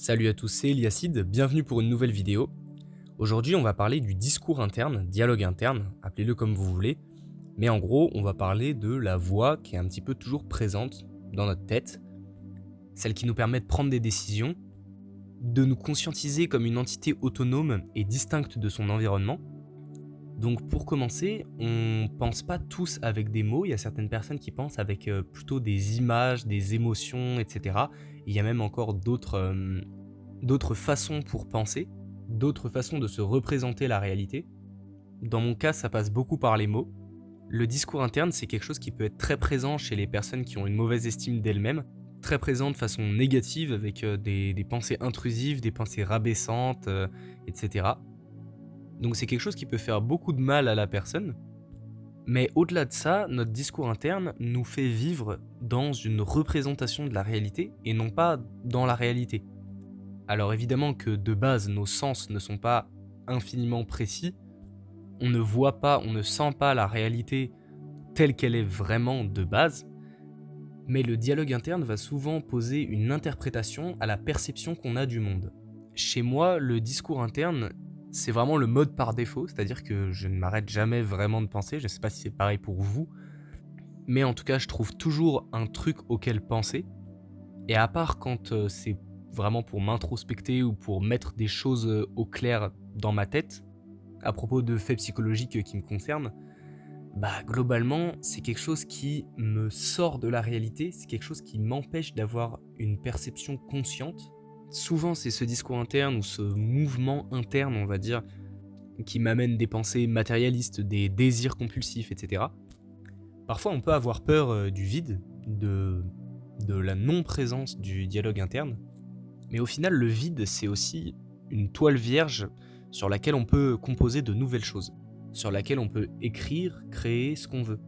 Salut à tous, c'est Eliacide, bienvenue pour une nouvelle vidéo. Aujourd'hui, on va parler du discours interne, dialogue interne, appelez-le comme vous voulez. Mais en gros, on va parler de la voix qui est un petit peu toujours présente dans notre tête, celle qui nous permet de prendre des décisions, de nous conscientiser comme une entité autonome et distincte de son environnement. Donc pour commencer, on pense pas tous avec des mots, il y a certaines personnes qui pensent avec plutôt des images, des émotions, etc. Il y a même encore d'autres façons pour penser, d'autres façons de se représenter la réalité. Dans mon cas, ça passe beaucoup par les mots. Le discours interne, c'est quelque chose qui peut être très présent chez les personnes qui ont une mauvaise estime d'elles-mêmes, très présent de façon négative avec des pensées intrusives, des pensées rabaissantes, etc. Donc c'est quelque chose qui peut faire beaucoup de mal à la personne. Mais au-delà de ça, notre discours interne nous fait vivre dans une représentation de la réalité et non pas dans la réalité. Alors évidemment que de base, nos sens ne sont pas infiniment précis, on ne voit pas, on ne sent pas la réalité telle qu'elle est vraiment de base, mais le dialogue interne va souvent poser une interprétation à la perception qu'on a du monde. Chez moi, le discours interne, c'est vraiment le mode par défaut, c'est-à-dire que je ne m'arrête jamais vraiment de penser, je ne sais pas si c'est pareil pour vous, mais en tout cas je trouve toujours un truc auquel penser, et à part quand c'est vraiment pour m'introspecter ou pour mettre des choses au clair dans ma tête, à propos de faits psychologiques qui me concernent, bah globalement c'est quelque chose qui me sort de la réalité, c'est quelque chose qui m'empêche d'avoir une perception consciente. Souvent c'est ce discours interne ou ce mouvement interne on va dire qui m'amène des pensées matérialistes, des désirs compulsifs, etc. Parfois on peut avoir peur du vide, de la non-présence du dialogue interne, mais au final le vide c'est aussi une toile vierge sur laquelle on peut composer de nouvelles choses, sur laquelle on peut écrire, créer ce qu'on veut.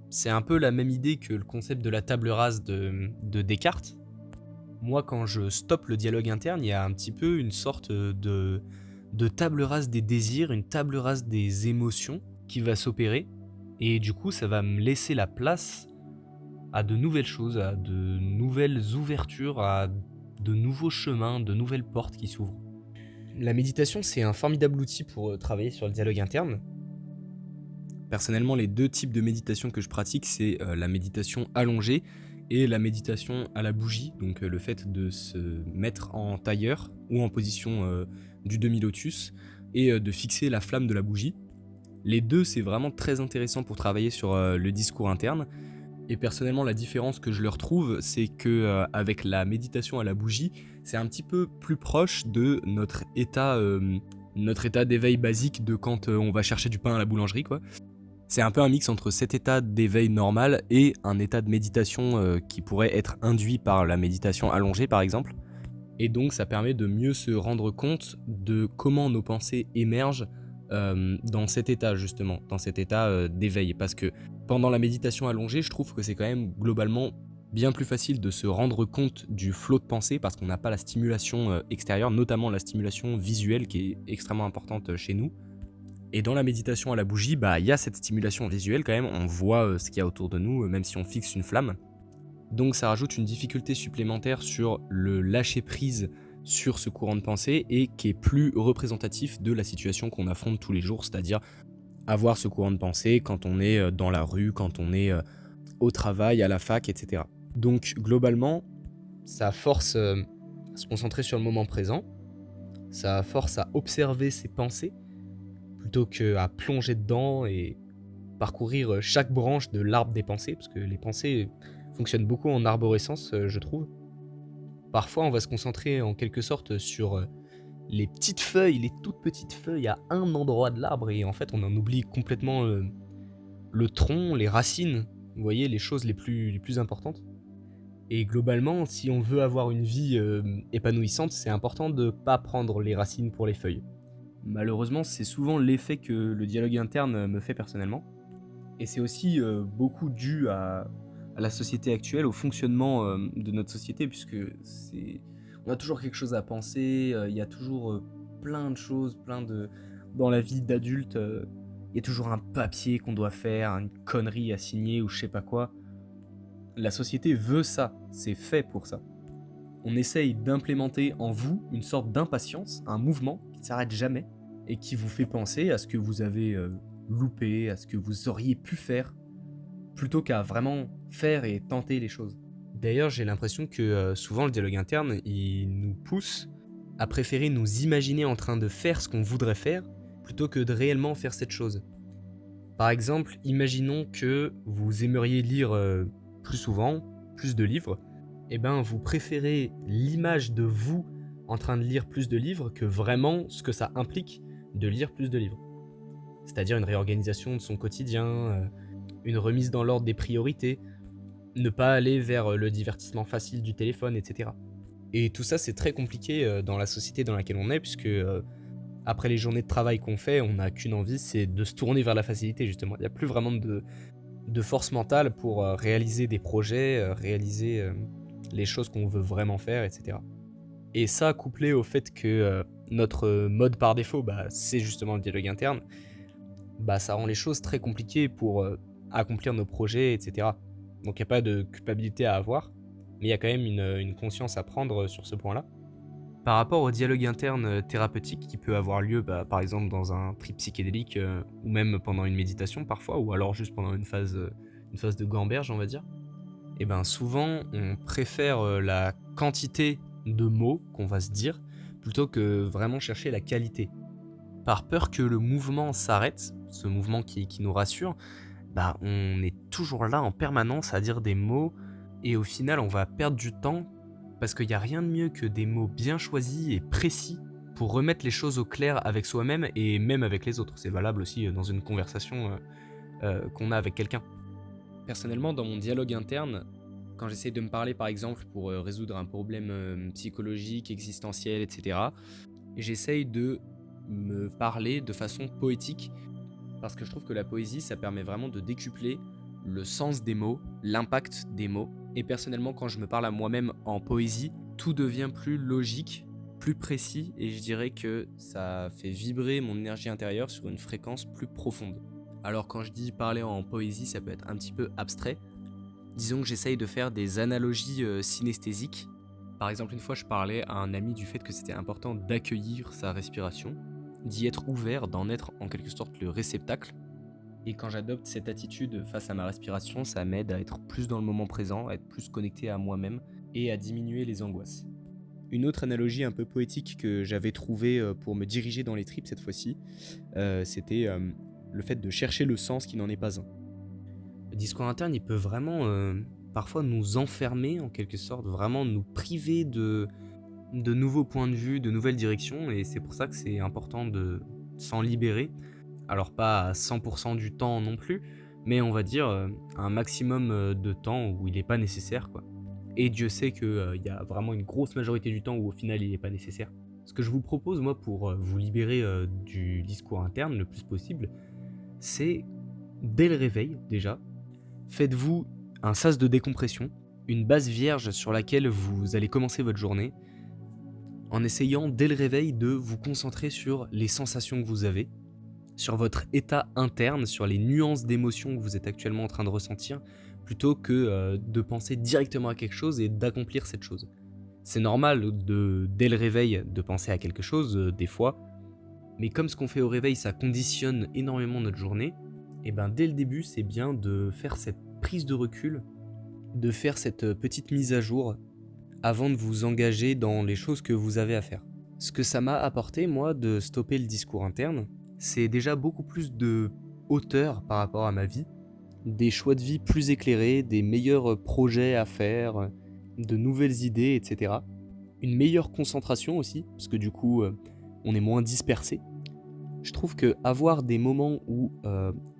C'est un peu la même idée que le concept de la table rase de Descartes. Moi, quand je stoppe le dialogue interne, il y a un petit peu une sorte de table rase des désirs, une table rase des émotions qui va s'opérer, et du coup, ça va me laisser la place à de nouvelles choses, à de nouvelles ouvertures, à de nouveaux chemins, de nouvelles portes qui s'ouvrent. La méditation, c'est un formidable outil pour travailler sur le dialogue interne. Personnellement, les deux types de méditation que je pratique, c'est la méditation allongée et la méditation à la bougie, donc le fait de se mettre en tailleur ou en position du demi-lotus et de fixer la flamme de la bougie. Les deux, c'est vraiment très intéressant pour travailler sur le discours interne. Et personnellement, la différence que je leur trouve, c'est que avec la méditation à la bougie, c'est un petit peu plus proche de notre état d'éveil basique de quand on va chercher du pain à la boulangerie, quoi. C'est un peu un mix entre cet état d'éveil normal et un état de méditation qui pourrait être induit par la méditation allongée, par exemple. Et donc, ça permet de mieux se rendre compte de comment nos pensées émergent dans cet état, justement, dans cet état d'éveil. Parce que pendant la méditation allongée, je trouve que c'est quand même globalement bien plus facile de se rendre compte du flot de pensée parce qu'on n'a pas la stimulation extérieure, notamment la stimulation visuelle qui est extrêmement importante chez nous. Et dans la méditation à la bougie, bah il y a cette stimulation visuelle quand même, on voit ce qu'il y a autour de nous, même si on fixe une flamme. Donc ça rajoute une difficulté supplémentaire sur le lâcher prise sur ce courant de pensée et qui est plus représentatif de la situation qu'on affronte tous les jours, c'est-à-dire avoir ce courant de pensée quand on est dans la rue, quand on est au travail, à la fac, etc. Donc globalement, ça force à se concentrer sur le moment présent, ça force à observer ses pensées plutôt qu'à plonger dedans et parcourir chaque branche de l'arbre des pensées, parce que les pensées fonctionnent beaucoup en arborescence, je trouve. Parfois, on va se concentrer en quelque sorte sur les petites feuilles, les toutes petites feuilles à un endroit de l'arbre, et en fait, on en oublie complètement le tronc, les racines, vous voyez, les choses les plus importantes. Et globalement, si on veut avoir une vie épanouissante, c'est important de ne pas prendre les racines pour les feuilles. Malheureusement, c'est souvent l'effet que le dialogue interne me fait personnellement. Et c'est aussi beaucoup dû à la société actuelle, au fonctionnement de notre société, puisque on a toujours quelque chose à penser, il y a toujours plein de choses, dans la vie d'adulte, il y a toujours un papier qu'on doit faire, une connerie à signer ou je sais pas quoi. La société veut ça, c'est fait pour ça. on essaye d'implémenter en vous une sorte d'impatience, un mouvement qui ne s'arrête jamais et qui vous fait penser à ce que vous avez loupé, à ce que vous auriez pu faire, plutôt qu'à vraiment faire et tenter les choses. D'ailleurs, j'ai l'impression que souvent le dialogue interne, il nous pousse à préférer nous imaginer en train de faire ce qu'on voudrait faire, plutôt que de réellement faire cette chose. Par exemple, imaginons que vous aimeriez lire plus souvent, plus de livres, et ben vous préférez l'image de vous en train de lire plus de livres que vraiment ce que ça implique de lire plus de livres. C'est-à-dire une réorganisation de son quotidien, une remise dans l'ordre des priorités, ne pas aller vers le divertissement facile du téléphone, etc. Et tout ça, c'est très compliqué dans la société dans laquelle on est, puisque après les journées de travail qu'on fait, on n'a qu'une envie, c'est de se tourner vers la facilité, justement. Il n'y a plus vraiment de force mentale pour réaliser des projets, réaliser les choses qu'on veut vraiment faire, etc. Et ça, couplé au fait que notre mode par défaut, c'est justement le dialogue interne, ça rend les choses très compliquées pour accomplir nos projets, etc. Donc il n'y a pas de culpabilité à avoir, mais il y a quand même une conscience à prendre sur ce point-là. Par rapport au dialogue interne thérapeutique qui peut avoir lieu par exemple dans un trip psychédélique ou même pendant une méditation parfois, ou alors juste pendant une phase de gamberge on va dire, et ben souvent on préfère la quantité de mots qu'on va se dire plutôt que vraiment chercher la qualité. Par peur que le mouvement s'arrête, ce mouvement qui nous rassure, on est toujours là en permanence à dire des mots et au final on va perdre du temps parce qu'il n'y a rien de mieux que des mots bien choisis et précis pour remettre les choses au clair avec soi-même et même avec les autres. C'est valable aussi dans une conversation qu'on a avec quelqu'un. Personnellement, dans mon dialogue interne, quand j'essaie de me parler par exemple pour résoudre un problème psychologique, existentiel, etc., j'essaye de me parler de façon poétique parce que je trouve que la poésie, ça permet vraiment de décupler le sens des mots, l'impact des mots. Et personnellement, quand je me parle à moi-même en poésie, tout devient plus logique, plus précis, et je dirais que ça fait vibrer mon énergie intérieure sur une fréquence plus profonde. Alors quand je dis parler en poésie, ça peut être un petit peu abstrait. Disons que j'essaye de faire des analogies synesthésiques. Par exemple, une fois, je parlais à un ami du fait que c'était important d'accueillir sa respiration, d'y être ouvert, d'en être en quelque sorte le réceptacle. Et quand j'adopte cette attitude face à ma respiration, ça m'aide à être plus dans le moment présent, à être plus connecté à moi-même et à diminuer les angoisses. Une autre analogie un peu poétique que j'avais trouvée pour me diriger dans les tripes cette fois-ci, c'était le fait de chercher le sens qui n'en est pas un. Le discours interne, il peut vraiment parfois nous enfermer en quelque sorte, vraiment nous priver de nouveaux points de vue, de nouvelles directions, et c'est pour ça que c'est important de s'en libérer. Alors pas à 100% du temps non plus, mais on va dire un maximum de temps où il n'est pas nécessaire, quoi. Et Dieu sait qu'il y a vraiment une grosse majorité du temps où au final il n'est pas nécessaire. Ce que je vous propose moi pour vous libérer du discours interne le plus possible, c'est dès le réveil déjà, faites-vous un sas de décompression, une base vierge sur laquelle vous allez commencer votre journée, en essayant dès le réveil de vous concentrer sur les sensations que vous avez, sur votre état interne, sur les nuances d'émotions que vous êtes actuellement en train de ressentir, plutôt que de penser directement à quelque chose et d'accomplir cette chose. C'est normal dès le réveil de penser à quelque chose, des fois, mais comme ce qu'on fait au réveil, ça conditionne énormément notre journée, et dès le début, c'est bien de faire cette prise de recul, de faire cette petite mise à jour avant de vous engager dans les choses que vous avez à faire. Ce que ça m'a apporté, moi, de stopper le discours interne, c'est déjà beaucoup plus de hauteur par rapport à ma vie, des choix de vie plus éclairés, des meilleurs projets à faire, de nouvelles idées, etc. Une meilleure concentration aussi, parce que du coup, on est moins dispersé. Je trouve que avoir des moments où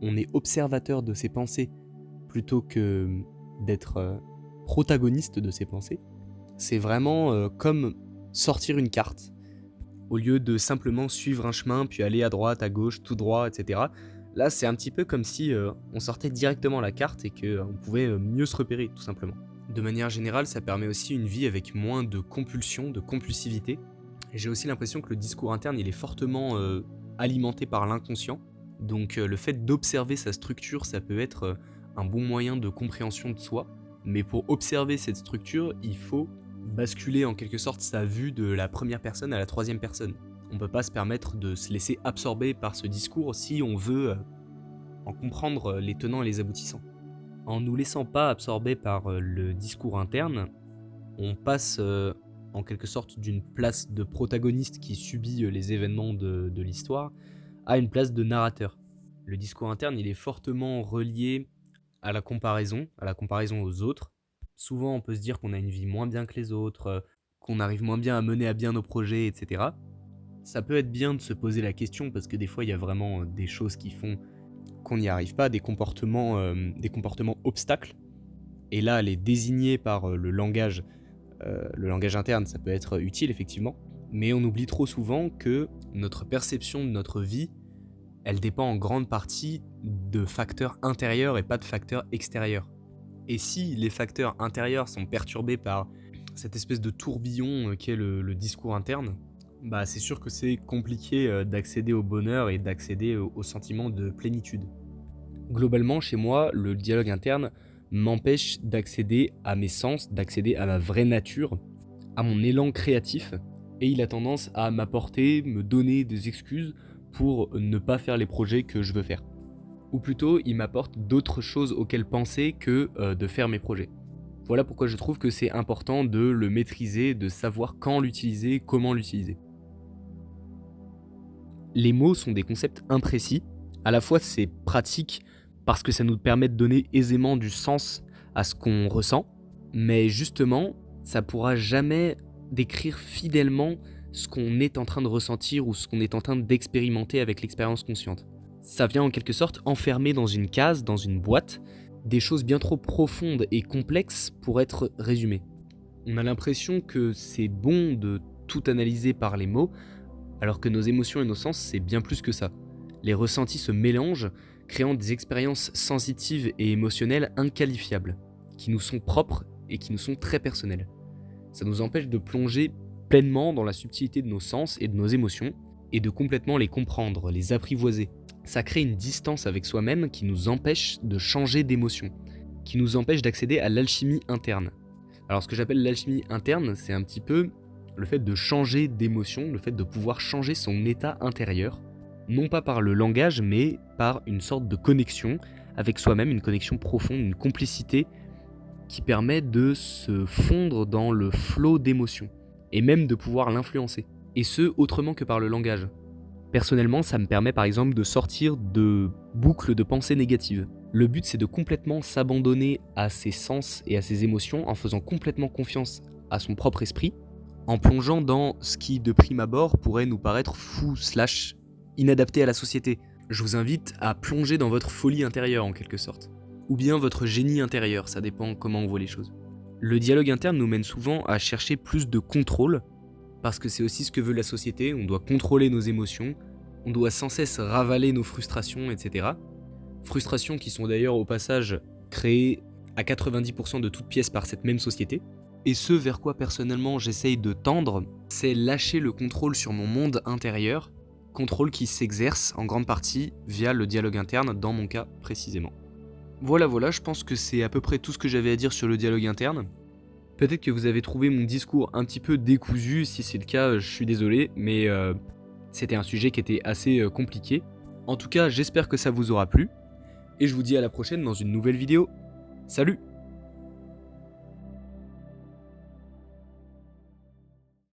on est observateur de ses pensées plutôt que d'être protagoniste de ses pensées, c'est vraiment comme sortir une carte. Au lieu de simplement suivre un chemin, puis aller à droite, à gauche, tout droit, etc. Là, c'est un petit peu comme si on sortait directement la carte et qu'on pouvait mieux se repérer, tout simplement. De manière générale, ça permet aussi une vie avec moins de compulsion, de compulsivité. Et j'ai aussi l'impression que le discours interne, il est fortement alimenté par l'inconscient. Donc le fait d'observer sa structure, ça peut être un bon moyen de compréhension de soi. Mais pour observer cette structure, il faut basculer en quelque sorte sa vue de la première personne à la troisième personne. On peut pas se permettre de se laisser absorber par ce discours si on veut en comprendre les tenants et les aboutissants. En nous laissant pas absorber par le discours interne, on passe en quelque sorte d'une place de protagoniste qui subit les événements de l'histoire à une place de narrateur. Le discours interne, il est fortement relié à la comparaison aux autres. Souvent, on peut se dire qu'on a une vie moins bien que les autres, qu'on arrive moins bien à mener à bien nos projets, etc. Ça peut être bien de se poser la question parce que des fois, il y a vraiment des choses qui font qu'on n'y arrive pas, des comportements obstacles. Et là, les désigner par le langage interne, ça peut être utile effectivement. Mais on oublie trop souvent que notre perception de notre vie, elle dépend en grande partie de facteurs intérieurs et pas de facteurs extérieurs. Et si les facteurs intérieurs sont perturbés par cette espèce de tourbillon qu'est le discours interne, bah c'est sûr que c'est compliqué d'accéder au bonheur et d'accéder au sentiment de plénitude. Globalement, chez moi, le dialogue interne m'empêche d'accéder à mes sens, d'accéder à ma vraie nature, à mon élan créatif, et il a tendance à m'apporter, me donner des excuses pour ne pas faire les projets que je veux faire. Ou plutôt, il m'apporte d'autres choses auxquelles penser que de faire mes projets. Voilà pourquoi je trouve que c'est important de le maîtriser, de savoir quand l'utiliser, comment l'utiliser. Les mots sont des concepts imprécis. À la fois, c'est pratique parce que ça nous permet de donner aisément du sens à ce qu'on ressent, mais justement, ça pourra jamais décrire fidèlement ce qu'on est en train de ressentir ou ce qu'on est en train d'expérimenter avec l'expérience consciente. Ça vient en quelque sorte enfermer dans une case, dans une boîte, des choses bien trop profondes et complexes pour être résumées. On a l'impression que c'est bon de tout analyser par les mots, alors que nos émotions et nos sens, c'est bien plus que ça. Les ressentis se mélangent, créant des expériences sensitives et émotionnelles inqualifiables, qui nous sont propres et qui nous sont très personnelles. Ça nous empêche de plonger pleinement dans la subtilité de nos sens et de nos émotions, et de complètement les comprendre, les apprivoiser. Ça crée une distance avec soi-même qui nous empêche de changer d'émotion, qui nous empêche d'accéder à l'alchimie interne. Alors ce que j'appelle l'alchimie interne, c'est un petit peu le fait de changer d'émotion, le fait de pouvoir changer son état intérieur, non pas par le langage, mais par une sorte de connexion avec soi-même, une connexion profonde, une complicité qui permet de se fondre dans le flot d'émotions, et même de pouvoir l'influencer, et ce, autrement que par le langage. Personnellement, ça me permet par exemple de sortir de boucles de pensées négatives. Le but, c'est de complètement s'abandonner à ses sens et à ses émotions en faisant complètement confiance à son propre esprit, en plongeant dans ce qui, de prime abord, pourrait nous paraître fou / inadapté à la société. Je vous invite à plonger dans votre folie intérieure en quelque sorte. Ou bien votre génie intérieur, ça dépend comment on voit les choses. Le dialogue interne nous mène souvent à chercher plus de contrôle, parce que c'est aussi ce que veut la société, on doit contrôler nos émotions, on doit sans cesse ravaler nos frustrations, etc. Frustrations qui sont d'ailleurs au passage créées à 90% de toutes pièces par cette même société. Et ce vers quoi personnellement j'essaye de tendre, c'est lâcher le contrôle sur mon monde intérieur, contrôle qui s'exerce en grande partie via le dialogue interne, dans mon cas précisément. Voilà, je pense que c'est à peu près tout ce que j'avais à dire sur le dialogue interne. Peut-être que vous avez trouvé mon discours un petit peu décousu, si c'est le cas, je suis désolé, mais c'était un sujet qui était assez compliqué. En tout cas, j'espère que ça vous aura plu, et je vous dis à la prochaine dans une nouvelle vidéo. Salut!